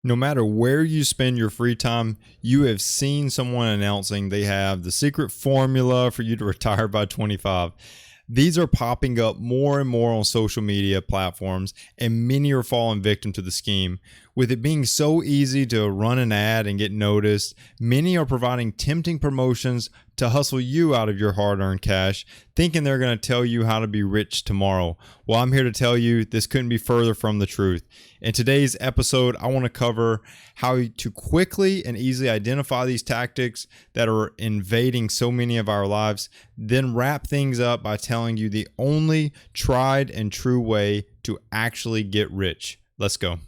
No matter where you spend your free time, you have seen someone announcing they have the secret formula for you to retire by 25. These are popping up more and more on social media platforms, and many are falling victim to the scheme. With it being so easy to run an ad and get noticed, many are providing tempting promotions to hustle you out of your hard-earned cash, thinking they're going to tell you how to be rich tomorrow. Well, I'm here to tell you this couldn't be further from the truth. In today's episode, I want to cover how to quickly and easily identify these tactics that are invading so many of our lives, then wrap things up by telling you the only tried and true way to actually get rich. Let's go.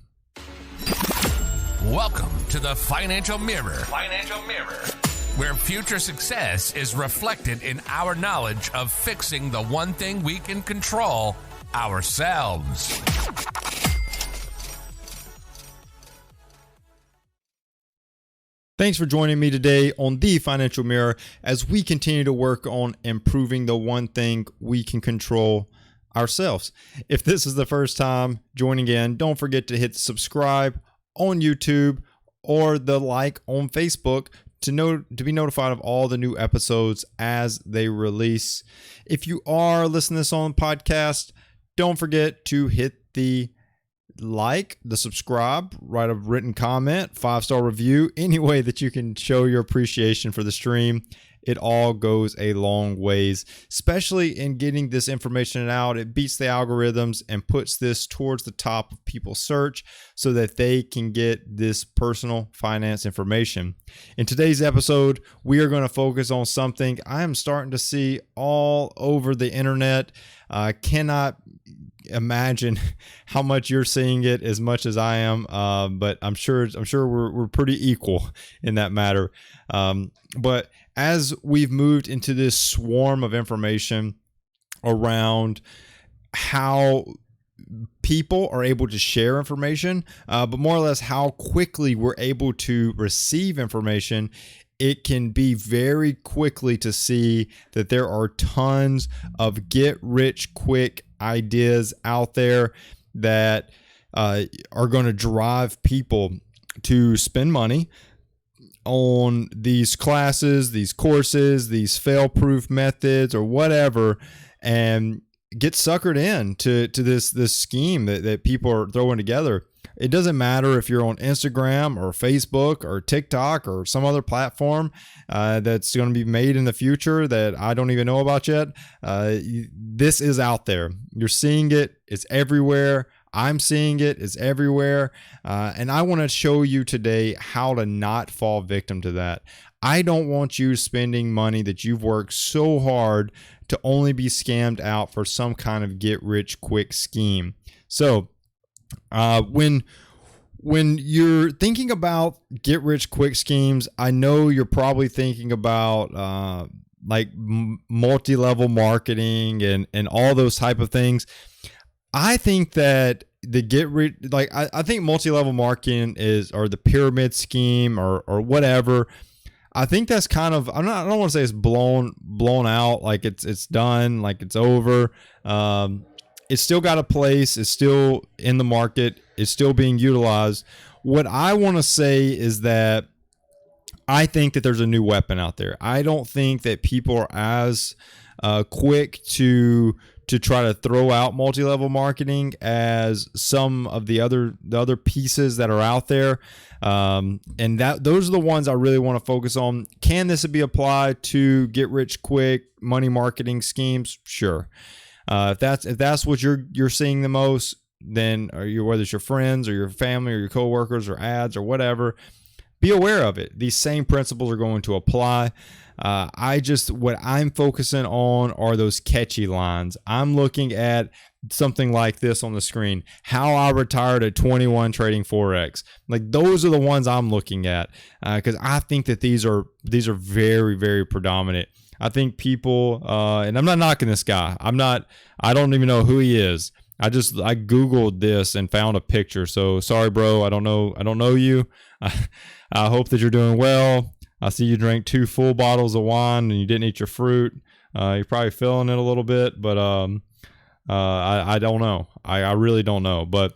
Welcome to the Financial Mirror. Where future success is reflected in our knowledge of fixing the one thing we can control, ourselves. Thanks for joining me today on the Financial Mirror as we continue to work on improving the one thing we can control, ourselves. If this is the first time joining in, don't forget to hit subscribe on YouTube or the like on Facebook to be notified of all the new episodes as they release. If you are listening to this on podcast, don't forget to hit the like, the subscribe, write a written comment, 5-star review, any way that you can show your appreciation for the stream. It all goes a long ways, especially in getting this information out. It beats the algorithms and puts this towards the top of people's search so that they can get this personal finance information. In today's episode, we are going to focus on something I am starting to see all over the internet. I cannot imagine how much you're seeing it as much as I am, but I'm sure we're pretty equal in that matter. But as we've moved into this swarm of information around how people are able to share information, but more or less how quickly we're able to receive information, it can be very quickly to see that there are tons of get rich quick ideas out there that are going to drive people to spend money on these classes, these courses, these fail-proof methods or whatever, and get suckered in to this scheme that people are throwing together. It doesn't matter if you're on Instagram or Facebook or TikTok or some other platform that's going to be made in the future that I don't even know about yet. This is out there. You're seeing it. It's everywhere. I'm seeing it. It's everywhere. And I want to show you today how to not fall victim to that. I don't want you spending money that you've worked so hard to only be scammed out for some kind of get rich quick scheme. So when you're thinking about get rich quick schemes, I know you're probably thinking about like multi-level marketing and all those type of things. I think that the get rich, like I think multi-level marketing or the pyramid scheme or whatever. I think that's kind of, I don't want to say it's blown out, like it's done, like it's over. It's still got a place. It's still in the market. It's still being utilized. What I want to say is that I think that there's a new weapon out there. I don't think that people are as quick to try to throw out multi-level marketing as some of the other pieces that are out there. And those are the ones I really want to focus on. Can this be applied to get rich quick money marketing schemes? Sure. If that's what you're seeing the most, then whether it's your friends or your family or your coworkers or ads or whatever, be aware of it. These same principles are going to apply. What I'm focusing on are those catchy lines. I'm looking at something like this on the screen. How I retired at 21 trading Forex. Like those are the ones I'm looking at because I think that these are very, very predominant. I think people, and I'm not knocking this guy. I don't even know who he is. I Googled this and found a picture. So sorry, bro. I don't know you. I hope that you're doing well. I see you drank 2 full bottles of wine and you didn't eat your fruit. You're probably feeling it a little bit, but I don't know. I really don't know. But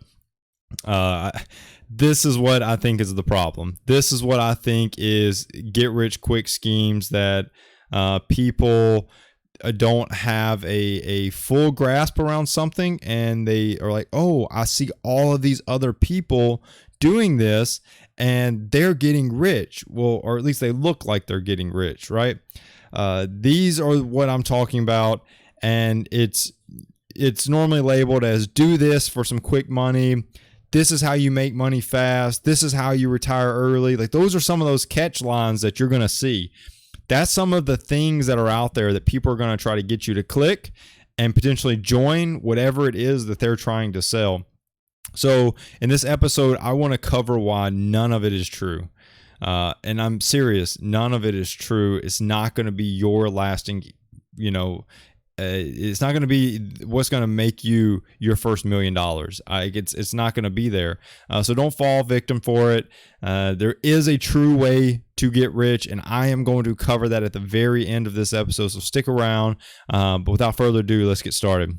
This is what I think is the problem. This is what I think is get rich quick schemes that people don't have a full grasp around something, and they are like, oh, I see all of these other people doing this and they're getting rich. Well, or at least they look like they're getting rich, right? These are what I'm talking about, and it's normally labeled as do this for some quick money. This is how you make money fast. This is how you retire early. Like, those are some of those catch lines that you're going to see. That's some of the things that are out there that people are going to try to get you to click and potentially join whatever it is that they're trying to sell. So in this episode, I want to cover why none of it is true. And I'm serious. None of it is true. It's not going to be your lasting, it's not going to be what's going to make you your first $1 million. It's not going to be there. So don't fall victim for it. There is a true way to get rich, and I am going to cover that at the very end of this episode. So stick around. But without further ado, let's get started.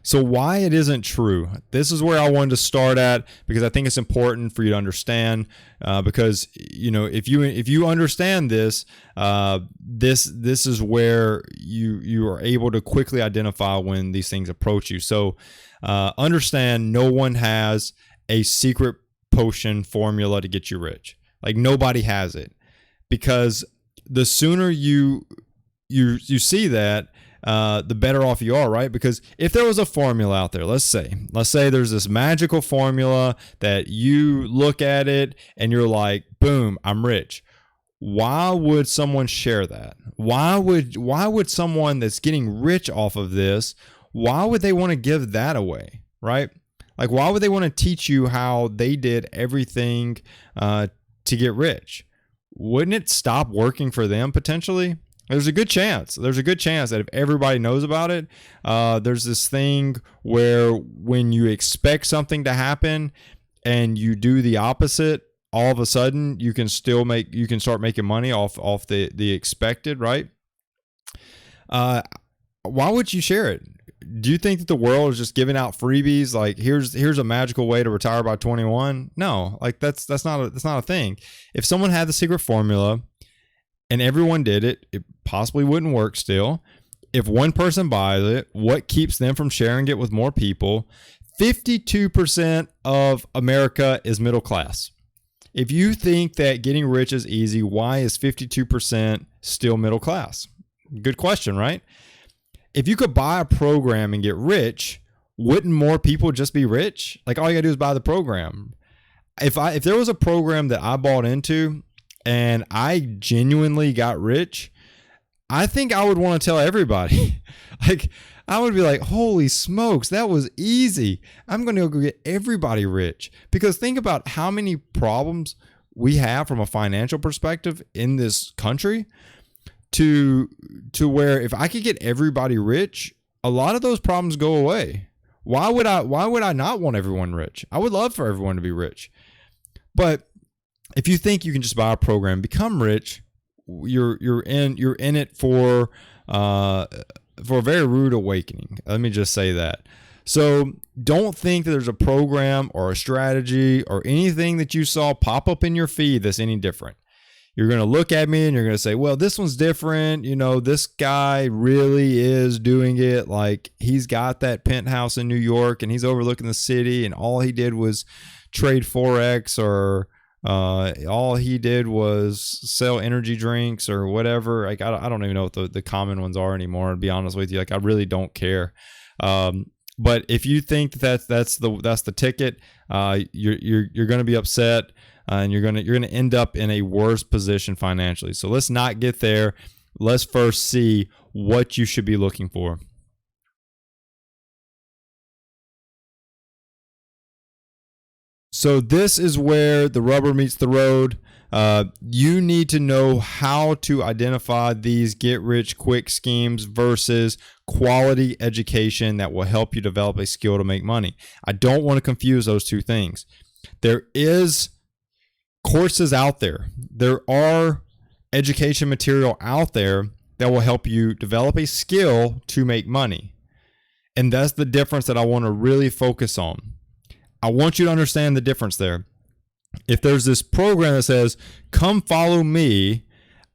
So why it isn't true. This is where I wanted to start at, because I think it's important for you to understand. Because if you understand this, this is where you are able to quickly identify when these things approach you. So understand, no one has a secret potion formula to get you rich. Like, nobody has it, because the sooner you see that, the better off you are, right? Because if there was a formula out there, let's say there's this magical formula that you look at it and you're like, boom, I'm rich. Why would someone share that? Why would someone that's getting rich off of this, why would they want to give that away, right? Like, why would they want to teach you how they did everything to get rich? Wouldn't it stop working for them potentially? There's a good chance that if everybody knows about it, there's this thing where when you expect something to happen and you do the opposite, all of a sudden you can start making money off the expected, right? Why would you share it? Do you think that the world is just giving out freebies? Like, here's a magical way to retire by 21? No, like that's not a thing. If someone had the secret formula and everyone did it, it possibly wouldn't work still. If one person buys it, what keeps them from sharing it with more people? 52% of America is middle class. If you think that getting rich is easy, why is 52% still middle class? Good question, right? If you could buy a program and get rich, wouldn't more people just be rich? Like, all you gotta do is buy the program. If there was a program that I bought into and I genuinely got rich, I think I would want to tell everybody. Like, I would be like, holy smokes, that was easy. I'm going to go get everybody rich. Because think about how many problems we have from a financial perspective in this country to where if I could get everybody rich, a lot of those problems go away. Why would I not want everyone rich? I would love for everyone to be rich. But if you think you can just buy a program, become rich, you're in it for a very rude awakening. Let me just say that. So don't think that there's a program or a strategy or anything that you saw pop up in your feed that's any different. You're going to look at me and you're going to say, well, this one's different. This guy really is doing it. Like, he's got that penthouse in New York and he's overlooking the city, and all he did was trade Forex, or all he did was sell energy drinks or whatever. Like, I don't even know what the common ones are anymore, to be honest with you. Like, I really don't care. But if you think that's the ticket, you're going to be upset, and you're going to end up in a worse position financially. So let's not get there. Let's first see what you should be looking for. So this is where the rubber meets the road. You need to know how to identify these get-rich-quick schemes versus quality education that will help you develop a skill to make money. I don't want to confuse those two things. There is courses out there. There are education material out there that will help you develop a skill to make money. And that's the difference that I want to really focus on. I want you to understand the difference there. If there's this program that says, come follow me,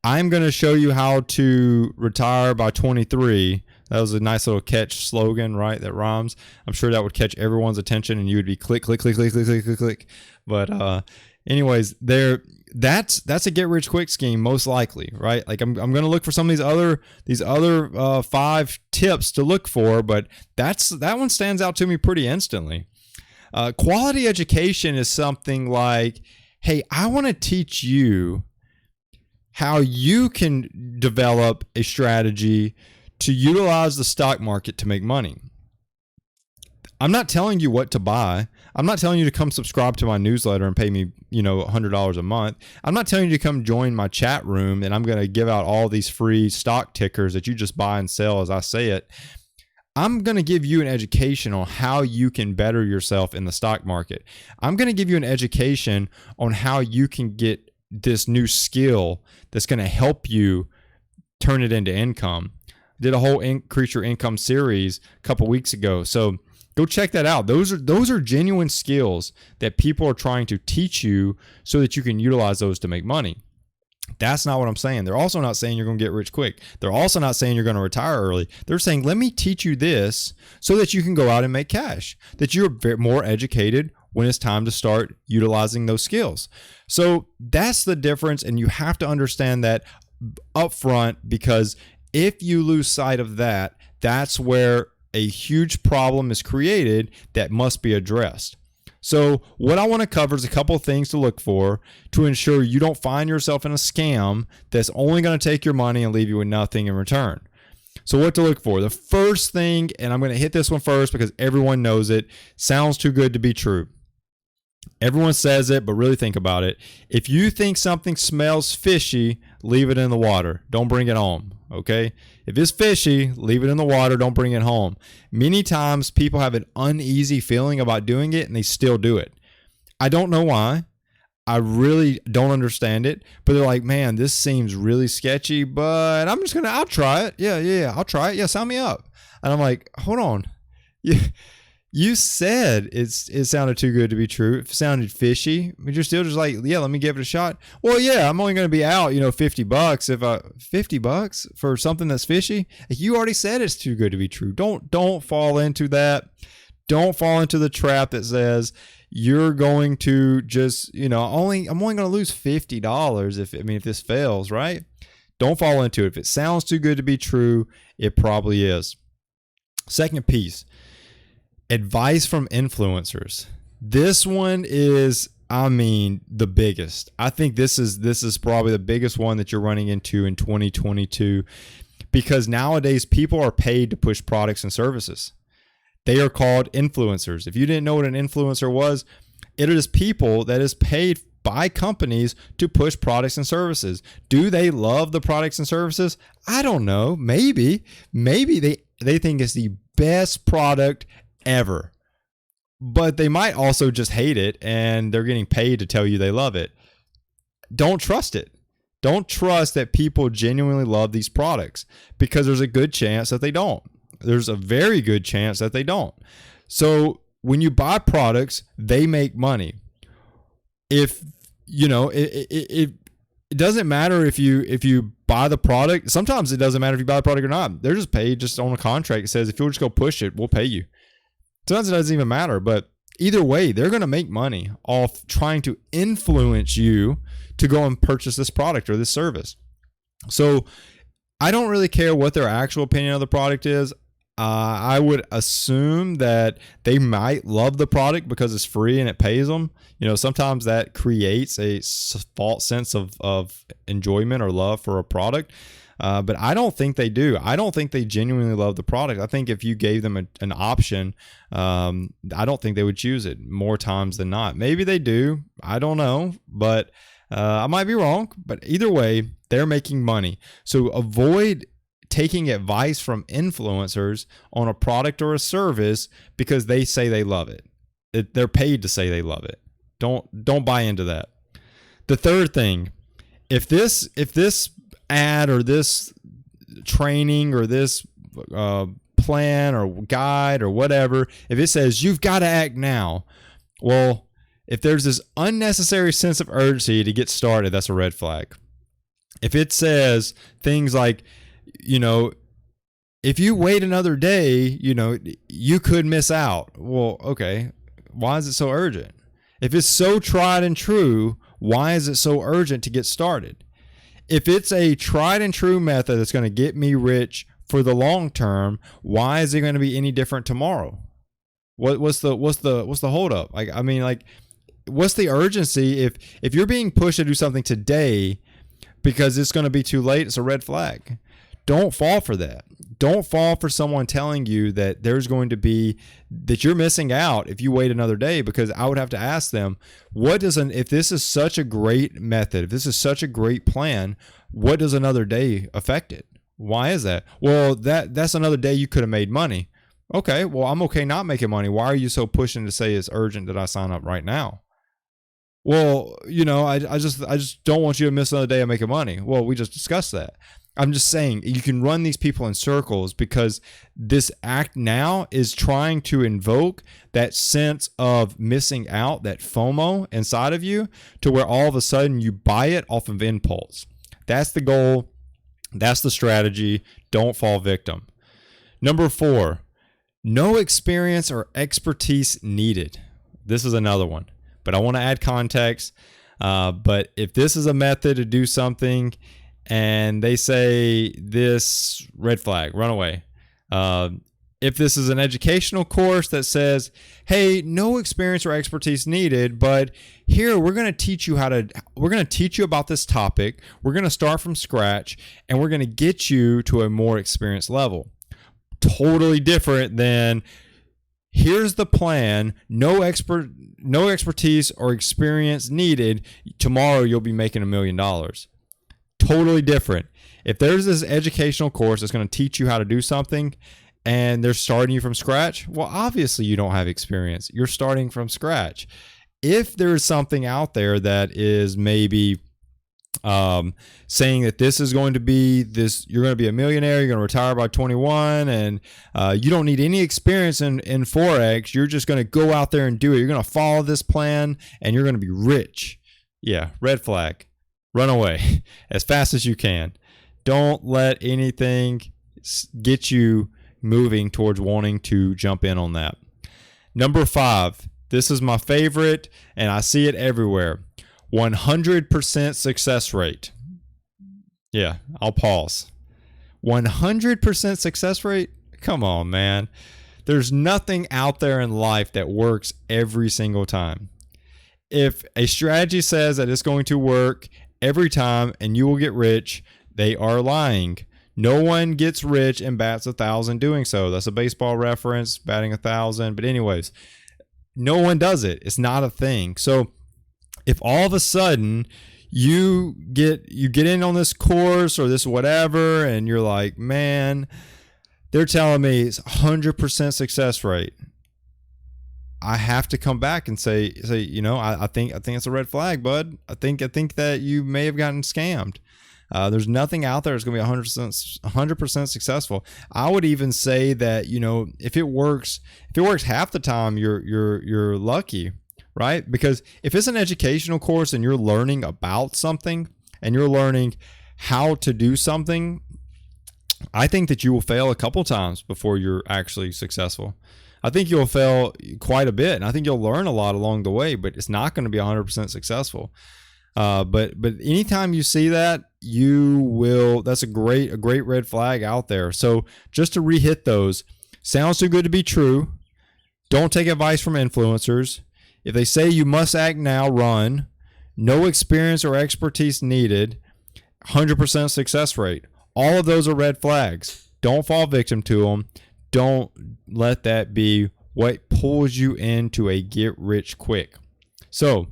I'm going to show you how to retire by 23. That was a nice little catch slogan, right? That rhymes. I'm sure that would catch everyone's attention and you would be click, click, click, click, click, click, click, click. But anyways, that's a get rich quick scheme, most likely, right? Like I'm going to look for some of these other 5 tips to look for, but that one stands out to me pretty instantly. Quality education is something like, hey, I want to teach you how you can develop a strategy to utilize the stock market to make money. I'm not telling you what to buy. I'm not telling you to come subscribe to my newsletter and pay me, $100 a month. I'm not telling you to come join my chat room and I'm going to give out all these free stock tickers that you just buy and sell as I say it. I'm going to give you an education on how you can better yourself in the stock market. I'm going to give you an education on how you can get this new skill that's going to help you turn it into income. I did a whole Increase Your Income series a couple weeks ago. So go check that out. Those are genuine skills that people are trying to teach you so that you can utilize those to make money. That's not what I'm saying. They're also not saying you're going to get rich quick. They're also not saying you're going to retire early. They're saying, let me teach you this so that you can go out and make cash, that you're more educated when it's time to start utilizing those skills. So that's the difference. And you have to understand that up front, because if you lose sight of that, that's where a huge problem is created that must be addressed. So what I want to cover is a couple of things to look for to ensure you don't find yourself in a scam that's only going to take your money and leave you with nothing in return. So what to look for? The first thing, and I'm going to hit this one first because everyone knows it, sounds too good to be true. Everyone says it, but really think about it. If you think something smells fishy, leave it in the water. Don't bring it home, okay? If it's fishy, leave it in the water. Don't bring it home. Many times people have an uneasy feeling about doing it and they still do it. I don't know why. I really don't understand it, but they're like, man, this seems really sketchy, but I'll try it. Yeah, I'll try it. Yeah, sign me up. And I'm like, hold on. You said it sounded too good to be true. It sounded fishy, but you're still just like, yeah, let me give it a shot. Well, yeah, I'm only going to be out, $50 $50 for something that's fishy. You already said it's too good to be true. Don't fall into that. Don't fall into the trap that says you're going to just, I'm only going to lose $50 if this fails, right? Don't fall into it. If it sounds too good to be true, it probably is. Second piece. Advice from influencers. This one is, the biggest. I think this is probably the biggest one that you're running into in 2022, because nowadays people are paid to push products and services. They are called influencers. If you didn't know what an influencer was, it is people that is paid by companies to push products and services. Do they love the products and services? I don't know. Maybe they think it's the best product ever, but they might also just hate it and they're getting paid to tell you they love it. Don't trust it. Don't trust that people genuinely love these products, because there's a good chance that they don't. There's a very good chance that they don't. So when you buy products, they make money. If it doesn't matter if you buy the product. Sometimes it doesn't matter if you buy the product or not. They're just paid just on a contract. It says if you'll just go push it, we'll pay you. Sometimes it doesn't even matter, but either way, they're going to make money off trying to influence you to go and purchase this product or this service. So I don't really care what their actual opinion of the product is. I would assume that they might love the product because it's free and it pays them. Sometimes that creates a false sense of enjoyment or love for a product. But I don't think they do. I don't think they genuinely love the product. I think if you gave them an option, I don't think they would choose it more times than not. Maybe they do. I don't know, but I might be wrong. But either way, they're making money. So avoid taking advice from influencers on a product or a service because they say they love it. They're paid to say they love it. Don't buy into that. The third thing, if this ad or this training or this plan or guide or whatever, if it says you've got to act now, well, if there's this unnecessary sense of urgency to get started, that's a red flag. If it says things like, if you wait another day, you could miss out. Well, okay, why is it so urgent? If it's so tried and true, why is it so urgent to get started? If it's a tried and true method that's going to get me rich for the long term, why is it going to be any different tomorrow? What's the holdup? What's the urgency? If you're being pushed to do something today because it's going to be too late, it's a red flag. Don't fall for that. Don't fall for someone telling you that that you're missing out if you wait another day, because I would have to ask them, if this is such a great method, if this is such a great plan, what does another day affect it? Why is that? Well, that's another day you could have made money. Okay, well, I'm okay not making money. Why are you so pushing to say it's urgent that I sign up right now? Well, I just don't want you to miss another day of making money. Well, we just discussed that. I'm just saying you can run these people in circles, because this act now is trying to invoke that sense of missing out, that FOMO inside of you, to where all of a sudden you buy it off of impulse. That's the goal. That's the strategy. Don't fall victim. Number 4, no experience or expertise needed. This is another one, but I want to add context. But if this is a method to do something and they say this, red flag, run away. If this is an educational course that says, hey, no experience or expertise needed, but here we're going to teach you about this topic. We're going to start from scratch and we're going to get you to a more experienced level. Totally different than, here's the plan, no expertise or experience needed. Tomorrow you'll be making $1 million. Totally different. If there's this educational course that's going to teach you how to do something and they're starting you from scratch, well, obviously you don't have experience. You're starting from scratch. If there's something out there that is maybe saying that this is going to be this, you're going to be a millionaire, you're going to retire by 21, and you don't need any experience in Forex, you're just going to go out there and do it. You're going to follow this plan and you're going to be rich. Yeah, red flag. Run away as fast as you can. Don't let anything get you moving towards wanting to jump in on that. Number 5, this is my favorite and I see it everywhere. 100% success rate. Yeah, I'll pause. 100% success rate? Come on, man. There's nothing out there in life that works every single time. If a strategy says that it's going to work every time and you will get rich, they are lying. No one gets rich and bats 1,000 doing so. That's a baseball reference, batting 1,000. But anyways, no one does it. It's not a thing. So if all of a sudden you get in on this course or this whatever, and you're like, man, they're telling me it's 100% success rate, I have to come back and say, I think it's a red flag, bud. I think that you may have gotten scammed. There's nothing out there that's going to be 100% successful. I would even say that, if it works half the time, you're lucky, right? Because if it's an educational course and you're learning about something and you're learning how to do something, I think that you will fail a couple times before you're actually successful. I think you'll fail quite a bit, and I think you'll learn a lot along the way, but it's not going to be 100% successful. But anytime you see that, that's a great red flag out there. So just to re-hit those, sounds too good to be true. Don't take advice from influencers. If they say you must act now, run. No experience or expertise needed. 100% success rate. All of those are red flags. Don't fall victim to them. Don't let that be what pulls you into a get rich quick. So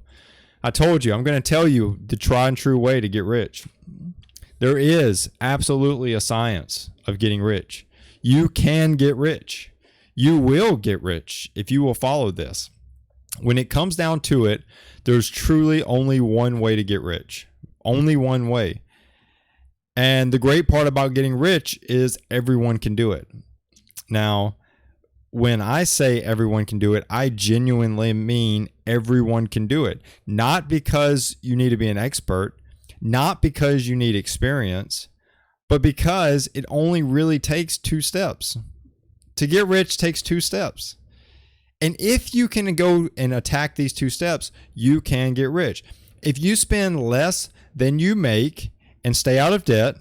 I told you, I'm going to tell you the tried and true way to get rich. There is absolutely a science of getting rich. You can get rich. You will get rich if you will follow this. When it comes down to it, there's truly only one way to get rich. Only one way. And the great part about getting rich is everyone can do it. Now, when I say everyone can do it, I genuinely mean everyone can do it. Not because you need to be an expert, not because you need experience, but because it only really takes 2 steps. To get rich takes 2 steps. And if you can go and attack these 2 steps, you can get rich. If you spend less than you make and stay out of debt,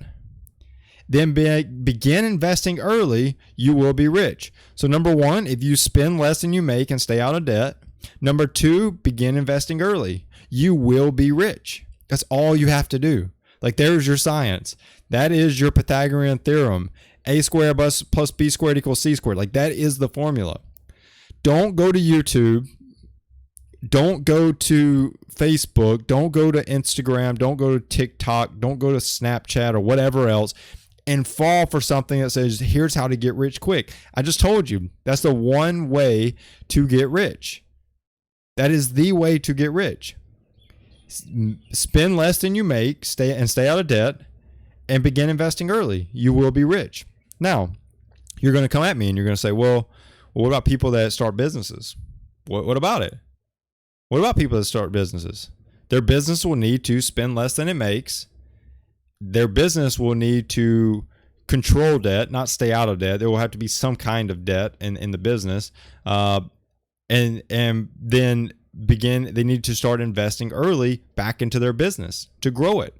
then begin investing early, you will be rich. So number 1, if you spend less than you make and stay out of debt. Number 2, begin investing early. You will be rich. That's all you have to do. Like, there's your science. That is your Pythagorean theorem. A squared plus B squared equals C squared. Like, that is the formula. Don't go to YouTube. Don't go to Facebook. Don't go to Instagram. Don't go to TikTok. Don't go to Snapchat or whatever else and fall for something that says, here's how to get rich quick. I just told you, that's the one way to get rich. That is the way to get rich. Spend less than you make, stay out of debt, and begin investing early. You will be rich. Now, you're going to come at me and you're going to say, well, what about people that start businesses? What about it? What about people that start businesses? Their business will need to spend less than it makes. Their business will need to control debt, not stay out of debt. There will have to be some kind of debt in the business. And then they need to start investing early back into their business to grow it.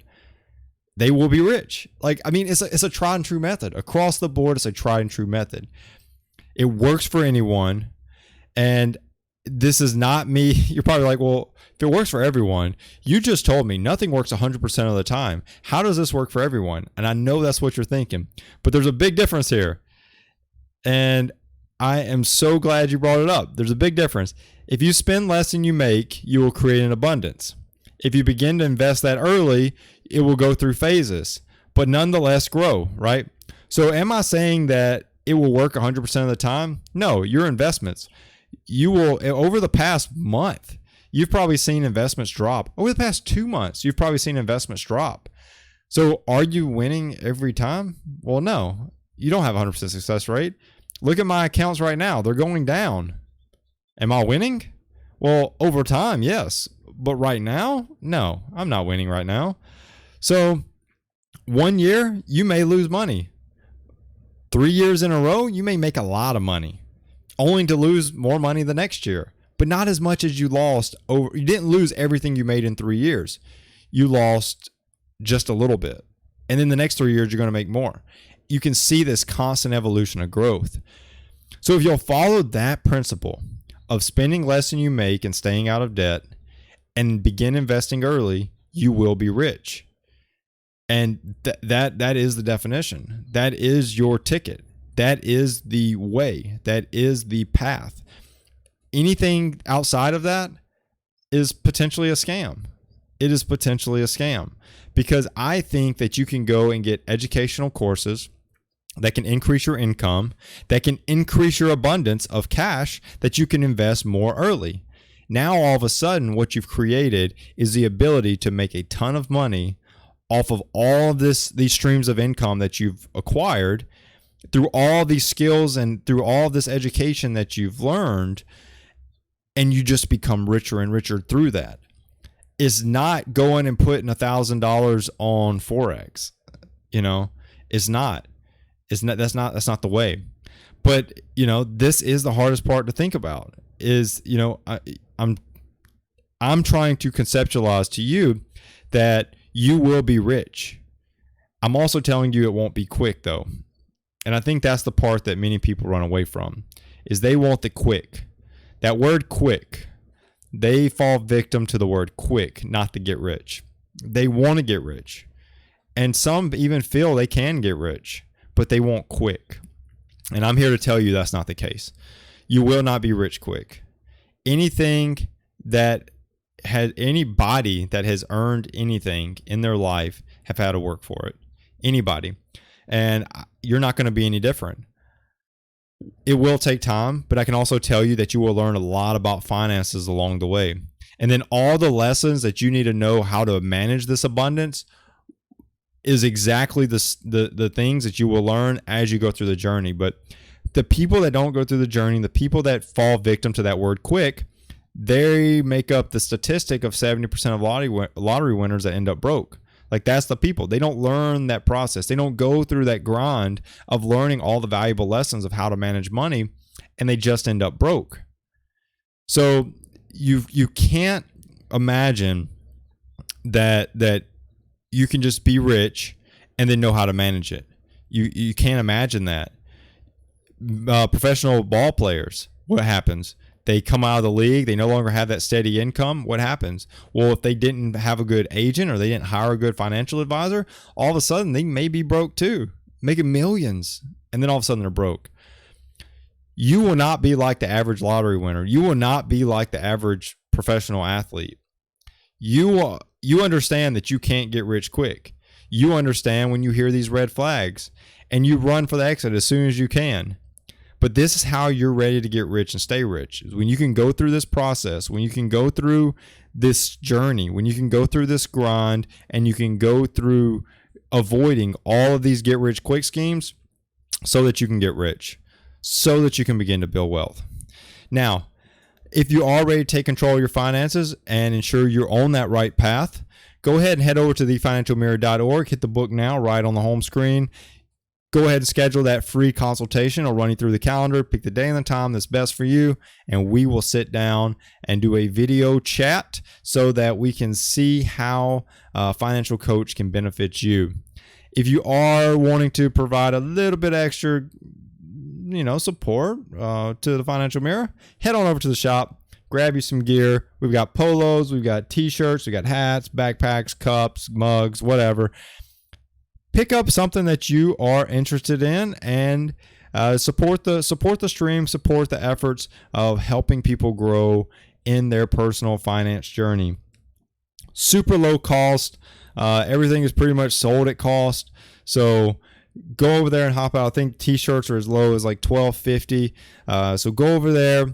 They will be rich. Like, I mean, it's a tried and true method. Across the board, it's a tried and true method. It works for anyone. And this is not me. You're probably like, well, if it works for everyone, you just told me nothing works 100% of the time. How does this work for everyone? And I know that's what you're thinking, but there's a big difference here. And I am so glad you brought it up. There's a big difference. If you spend less than you make, you will create an abundance. If you begin to invest that early, it will go through phases, but nonetheless grow, right? So am I saying that it will work 100% of the time? No, your investments. You will, over the past month, you've probably seen investments drop. Over the past 2 months, you've probably seen investments drop. So are you winning every time? Well, no, you don't have a 100% success rate. Look at my accounts right now. They're going down. Am I winning? Well, over time, yes. But right now, no, I'm not winning right now. So 1 year, you may lose money. 3 years in a row, you may make a lot of money, only to lose more money the next year, but not as much as you lost over. You didn't lose everything you made in 3 years. You lost just a little bit. And then the next 3 years, you're going to make more. You can see this constant evolution of growth. So if you'll follow that principle of spending less than you make and staying out of debt and begin investing early, you will be rich. And that is the definition. That is your ticket. That is the way. That is the path. Anything outside of that is potentially a scam. It is potentially a scam because I think that you can go and get educational courses that can increase your income, that can increase your abundance of cash that you can invest more early. Now, all of a sudden, what you've created is the ability to make a ton of money off of all of these streams of income that you've acquired through all these skills and through all of this education that you've learned, and you just become richer and richer through that. It's not going and putting $1,000 on Forex. It's not. That's not the way. But this is the hardest part to think about. Is I'm trying to conceptualize to you that you will be rich. I'm also telling you it won't be quick though. And I think that's the part that many people run away from, is they want the quick. That word quick, they fall victim to the word quick, not to get rich. They want to get rich. And some even feel they can get rich, but they want quick. And I'm here to tell you that's not the case. You will not be rich quick. Anything that had anybody that has earned anything in their life have had to work for it. Anybody. And you're not going to be any different. It will take time, but I can also tell you that you will learn a lot about finances along the way. And then all the lessons that you need to know how to manage this abundance is exactly the things that you will learn as you go through the journey. But the people that don't go through the journey, the people that fall victim to that word quick, they make up the statistic of 70% of lottery winners that end up broke. Like, that's the people. They don't learn that process. They don't go through that grind of learning all the valuable lessons of how to manage money, and they just end up broke. So you can't imagine that you can just be rich and then know how to manage it. You can't imagine that. Professional ball players, what happens? They come out of the league. They no longer have that steady income. What happens? Well, if they didn't have a good agent or they didn't hire a good financial advisor, all of a sudden they may be broke too, making millions. And then all of a sudden they're broke. You will not be like the average lottery winner. You will not be like the average professional athlete. You understand that you can't get rich quick. You understand when you hear these red flags and you run for the exit as soon as you can. But this is how you're ready to get rich and stay rich. When you can go through this process, when you can go through this journey, when you can go through this grind, and you can go through avoiding all of these get rich quick schemes so that you can get rich, so that you can begin to build wealth. Now, if you are ready to take control of your finances and ensure you're on that right path, go ahead and head over to thefinancialmirror.org, hit the book now right on the home screen. Go ahead and schedule that free consultation. I'll run you through the calendar, pick the day and the time that's best for you, and we will sit down and do a video chat so that we can see how a financial coach can benefit you. If you are wanting to provide a little bit extra, support to the Financial Mirror, head on over to the shop, grab you some gear. We've got polos, we've got t-shirts, we've got hats, backpacks, cups, mugs, whatever. Pick up something that you are interested in and support the stream, support the efforts of helping people grow in their personal finance journey. Super low cost. Everything is pretty much sold at cost. So go over there and hop out. I think t-shirts are as low as like $12.50. So go over there,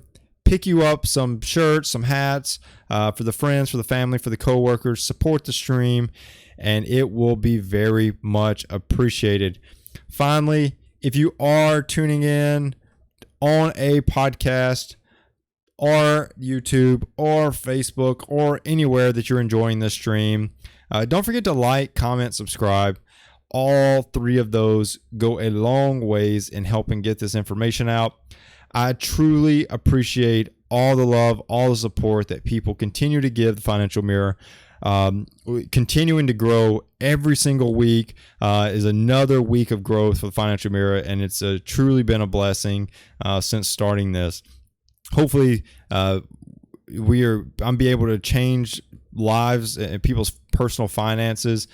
pick you up some shirts, some hats for the friends, for the family, for the coworkers. Support the stream, and it will be very much appreciated. Finally, if you are tuning in on a podcast or YouTube or Facebook or anywhere that you're enjoying this stream, don't forget to like, comment, subscribe. All three of those go a long ways in helping get this information out. I truly appreciate all the love, all the support that people continue to give the Financial Mirror. Continuing to grow every single week is another week of growth for the Financial Mirror, and it's truly been a blessing since starting this. Hopefully, I'm be able to change lives and people's personal finances,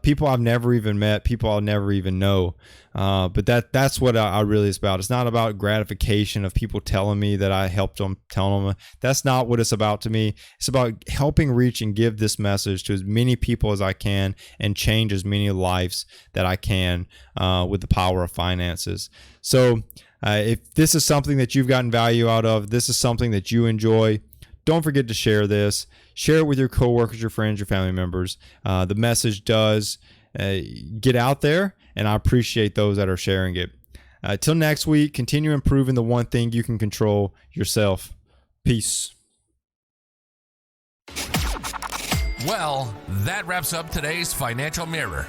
people I've never even met, people I'll never even know. But that's what I really is about. It's not about gratification of people telling me that I helped them, telling them. That's not what it's about to me. It's about helping reach and give this message to as many people as I can and change as many lives that I can with the power of finances. So if this is something that you've gotten value out of, this is something that you enjoy, don't forget to share this. Share it with your coworkers, your friends, your family members. The message does get out there, and I appreciate those that are sharing it. Till next week, continue improving the one thing you can control, yourself. Peace. Well, that wraps up today's Financial Mirror.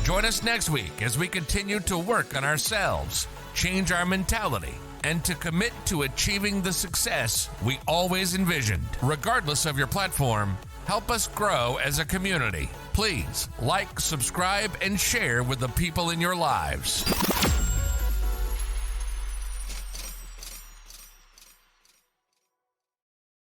Join us next week as we continue to work on ourselves, change our mentality, and to commit to achieving the success we always envisioned. Regardless of your platform, help us grow as a community. Please like, subscribe, and share with the people in your lives.